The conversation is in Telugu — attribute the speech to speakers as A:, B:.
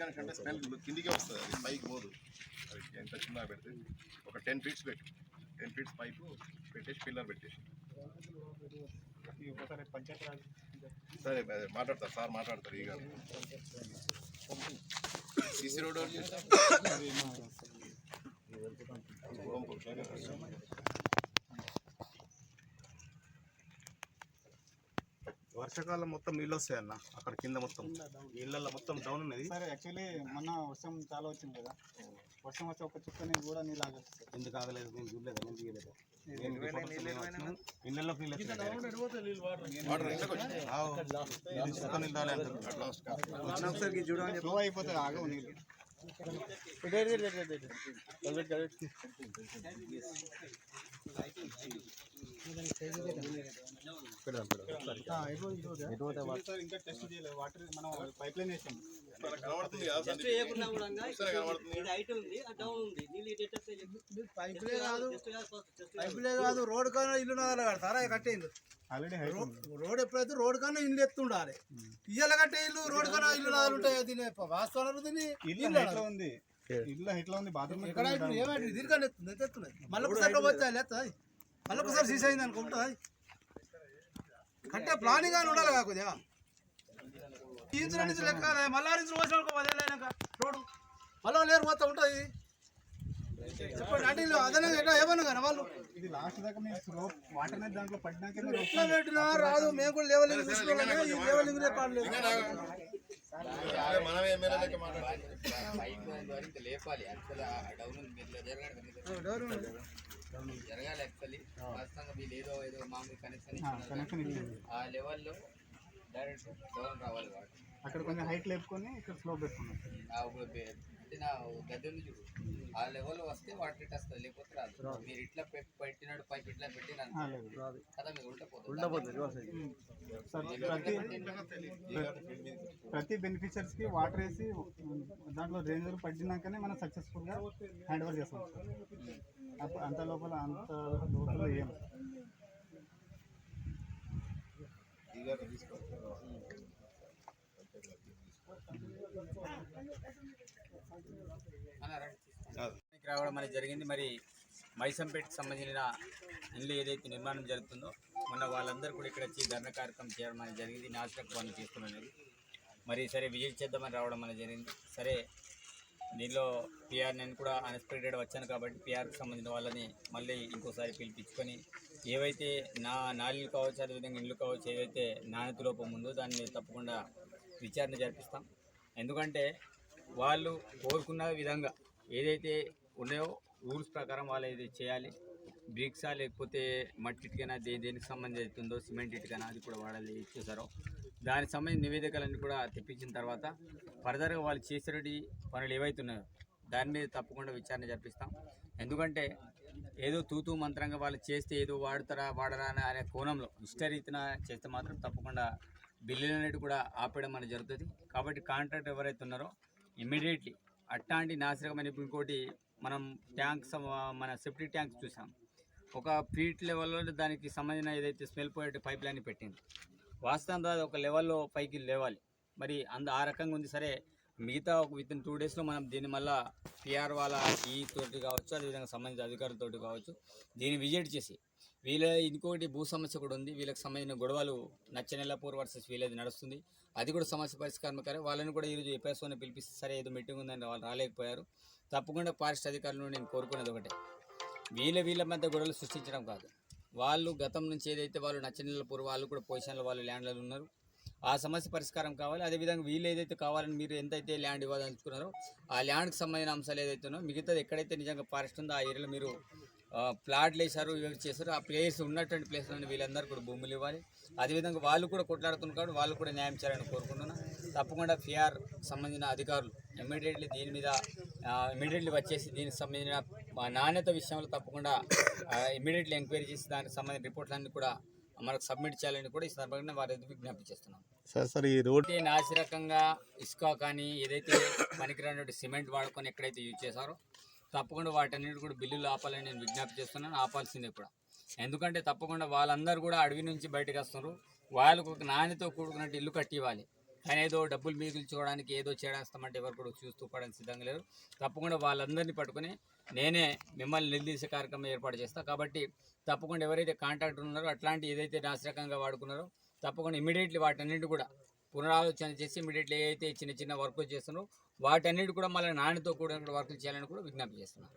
A: ఆర్గానిక్ అంటే స్మెల్ కిందికే వస్తుంది, అది పైకి పోదు. అది ఎంత చిన్నగా పెడితే ఒక 10 ఫీట్స్ పెట్టి 10 ఫీట్స్ పైపు పెట్టేసి పిల్లర్ పెట్టేసి సరే మాట్లాడతారు సార్, మాట్లాడతారు. ఇక సీసీ రోడ్ వర్షాకాలం మొత్తం నీళ్ళు వస్తాయి అన్న, అక్కడ కింద మొత్తం నీళ్ళల్లో మొత్తం డౌన్ ఉన్నది.
B: సరే యాక్చువల్లీ మొన్న వర్షం చాలా వచ్చింది కదా, వర్షం వచ్చి ఒక చుక్క నీళ్ళు కూడా నీళ్ళు ఆగలేదు.
A: ఎందుకు ఆగలేదు? నేను చూడలేదు, నేను తీయలేదు. ఇళ్ళలోకి నీళ్ళు
B: ఫ్లో అయిపోతుంది, ఆగవు నీళ్ళు. ఇంకా టెస్ట్ చేయలేదు వాటర్, మనం పైప్ లైన్ వేసాం.
C: పైపులే కాదు, రోడ్ కన్నా ఇల్లు కడతారా కట్టేది.
B: ఆల్రెడీ
C: రోడ్ ఎప్పుడైతే రోడ్ కన్నా ఇల్లు ఎత్తుండాలి. ఇయ్యాల కట్టే ఇల్లు రోడ్ కన్నా ఇల్లు నాలు ఉంటాయి. దీని వాస్తవాలు దీన్ని
B: ఇల్లు ఎట్లా ఉంది, ఇల్లు ఎట్లా ఉంది, బాత్రూమ్
C: ఎక్కడ ఏమైంది దీనికన్నా ఎత్తున్నాయి. మళ్ళీ ఒకసారి వచ్చాయి ఎత్తాయి, మళ్ళీ ఒకసారి సీస్ అయింది అనుకుంటుంది. కట్టే ప్లానింగ్ అని ఉండాలి కాకుదే. ఇన్సూరెన్స్ లెక్క మళ్ళా ఇన్సూరెన్స్ వచ్చిన 10 ఏళ్ళు అయినాక రోడ్డు మళ్ళీ లేరు మొత్తం ఉంటుంది. చెప్పండి అంటే అదనంగా ఎట్లా ఏమన్నా కానీ వాళ్ళు
B: ఇది లాస్ట్ దాకా మీరు వాటర్ అనేది దాంట్లో పడినాక
C: ఎట్లా పెట్టినా రాదు. మేము కూడా లేవలింగ్ చూసుకోవాలి, ఈ లేవలింగ్ పడలేదు.
D: జరగాలి యాక్చువల్లీ వాస్తవంగా వీళ్ళు ఏదో మామూలు కనెక్షన్ ఆ లెవెల్లో డైరెక్ట్ డౌన్ రావాలి. వాడు
B: అక్కడ కొంచెం హైట్ లేపుకొని ఇక్కడ స్లో పెట్టుకున్నాం.
D: అంటే నా గది ఉంది చూడు, ఆ లెవెల్లో వస్తే వాటర్ ఇట్ వస్తుంది, లేకపోతే రాదు. మీరు ఇట్లా పెట్టినాడు పైప్ ఇట్లా పెట్టినాను కదా, మీరు
B: ప్రతి బెనిఫిషియర్స్ కి వాటర్ వేసి దాంట్లో రేంజర్ పడినాకనే మనం సక్సెస్ఫుల్ గా హ్యాండ్ ఓవర్ చేస్తాం. అంత లోపల ఏం
D: రావడం అనేది జరిగింది. మరి మైసంపేటకి సంబంధించిన ఇల్లు ఏదైతే నిర్మాణం జరుగుతుందో మొన్న వాళ్ళందరూ కూడా ఇక్కడ వచ్చి ధర్నా కార్యక్రమం చేయడం అనేది జరిగింది. నాశనకు పనులు చేస్తున్నది. మరి సరే విజిట్ చేద్దామని రావడం అనేది జరిగింది. సరే దీనిలో పిఆర్ నేను కూడా అన్ఎక్స్పెక్టెడ్ వచ్చాను కాబట్టి పిఆర్కి సంబంధించిన వాళ్ళని మళ్ళీ ఇంకోసారి పిలిపించుకొని ఏవైతే నాలుగు కావచ్చు, అదేవిధంగా ఇల్లు కావచ్చు, ఏవైతే నాణ్యత లోపం ఉందో దాన్ని తప్పకుండా విచారణ జరిపిస్తాం. ఎందుకంటే వాళ్ళు కోరుకున్న విధంగా ఏదైతే ఉన్నాయో రూల్స్ ప్రకారం వాళ్ళు ఏది చేయాలి. బ్రిక్సా లేకపోతే మట్టి ఇటుకైనా దేనికి సంబంధించి అవుతుందో సిమెంట్ ఇటుకైనా అది కూడా వాడాలి చేశారో దానికి సంబంధించిన నివేదికలన్నీ కూడా తెప్పించిన తర్వాత ఫర్దర్గా వాళ్ళు చేసేటి పనులు ఏవైతే ఉన్నాయో దాని మీద తప్పకుండా విచారణ జరిపిస్తాం. ఎందుకంటే ఏదో తూతూ మంత్రంగా వాళ్ళు చేస్తే ఏదో వాడతారా వాడరా అనే కోణంలో ఇష్టరీతిన చేస్తే మాత్రం తప్పకుండా బిల్లులు అనేవి కూడా ఆపేయడం అనేది జరుగుతుంది. కాబట్టి కాంట్రాక్ట్ ఎవరైతే ఉన్నారో ఇమ్మీడియట్లీ అట్లాంటి నాశనకమైన ఇంకోటి మనం ట్యాంక్స్ మన సెఫ్టీ ట్యాంక్స్ చూసాం. ఒక ఫీట్ లెవెల్లో దానికి సంబంధించిన ఏదైతే స్మెల్ పోయే పైప్ లైన్ పెట్టింది వాస్తవంగా ఒక లెవెల్లో పైకి లేవాలి. మరి ఆ రకంగా ఉంది. సరే మిగతా వితిన్ 2 డేస్లో మనం దీన్ని మళ్ళీ పిఆర్ వాళ్ళ ఈ తోటి కావచ్చు, అదేవిధంగా సంబంధించిన అధికారులతోటి కావచ్చు దీన్ని విజిట్ చేసి ఇంకొకటి భూ సమస్య కూడా ఉంది. వీళ్ళకి సంబంధించిన గొడవలు నచ్చనెల్లపూర్ వర్సెస్ వీళ్ళది నడుస్తుంది. అది కూడా సమస్య పరిష్కారం కాదు. వాళ్ళని కూడా ఈరోజు ఎపిఎస్ఓని పిలిపిస్తే సరే ఏదో మీటింగ్ ఉందని వాళ్ళు రాలేకపోయారు. తప్పకుండా ఫారెస్ట్ అధికారులను నేను కోరుకునేది ఒకటే, వీళ్ళ మధ్య గొడవలు సృష్టించడం కాదు. వాళ్ళు గతం నుంచి ఏదైతే వాళ్ళు నచ్చనెల్లపూర్ వాళ్ళు కూడా పొజిషన్లో వాళ్ళు ల్యాండ్లలో ఉన్నారు, ఆ సమస్య పరిష్కారం కావాలి. అదేవిధంగా వీళ్ళు ఏదైతే కావాలని మీరు ఎంతైతే ల్యాండ్ ఇవ్వాలనుకున్నారో ఆ ల్యాండ్కి సంబంధించిన అంశాలు ఏదైతే ఉన్నాయో మిగతాది ఎక్కడైతే నిజంగా ఫారెస్ట్ ఉందో ఆ ఏరియాలో మీరు ప్లాట్లు వేశారు, ఇవి చేశారు, ఆ ప్లేస్ ఉన్నటువంటి ప్లేస్లో వీళ్ళందరూ కూడా భూములు ఇవ్వాలి. అదేవిధంగా వాళ్ళు కూడా కొట్లాడుతున్నారు కాబట్టి వాళ్ళు కూడా న్యాయం చేయాలని కోరుకుంటున్నాను. తప్పకుండా పిఆర్ సంబంధించిన అధికారులు ఇమ్మీడియట్లీ దీని మీద ఇమ్మీడియట్లీ వచ్చేసి దీనికి సంబంధించిన నాణ్యత విషయంలో తప్పకుండా ఇమ్మీడియట్లీ ఎంక్వైరీ చేసి దానికి సంబంధించిన రిపోర్ట్లన్నీ కూడా మనకు సబ్మిట్ చేయాలని కూడా ఈ సందర్భంగా వారి విజ్ఞప్తి చేస్తున్నాం.
A: సార్ ఈ రోడ్
D: నాసిరకంగా ఇసుక కానీ ఏదైతే పనికిరానటువంటి సిమెంట్ వాడుకొని ఎక్కడైతే యూజ్ చేశారో తప్పకుండా వాటన్నిటి కూడా బిల్లులు ఆపాలని నేను విజ్ఞప్తి చేస్తున్నాను. ఆపాల్సిందే కూడా. ఎందుకంటే తప్పకుండా వాళ్ళందరూ కూడా అడవి నుంచి బయటకు వస్తున్నారు. వాళ్ళకు ఒక నాణ్యతతో కూడుకున్నట్టు ఇల్లు కట్టి ఇవ్వాలి. కానీ ఏదో డబ్బులు మిగిల్చుకోవడానికి ఏదో చేస్తామంటే ఎవరు కూడా చూస్తూ పడడానికి సిద్ధంగా లేరు. తప్పకుండా వాళ్ళందరినీ పట్టుకొని నేనే మిమ్మల్ని నిలదీసే కార్యక్రమం ఏర్పాటు చేస్తాను. కాబట్టి తప్పకుండా ఎవరైతే కాంట్రాక్టర్ ఉన్నారో అట్లాంటి ఏదైతే నాశరకంగా వాడుకున్నారో తప్పకుండా ఇమీడియట్లీ వాటన్నింటి కూడా పునరాలోచన చేసి ఇమీడియట్లీ ఏదైతే చిన్న చిన్న వర్కులు చేస్తున్నారో వాటన్నిటి కూడా మళ్ళీ నాణ్యతతో కూడిన వర్కులు చేయాలని కూడా విజ్ఞప్తి చేస్తున్నాను.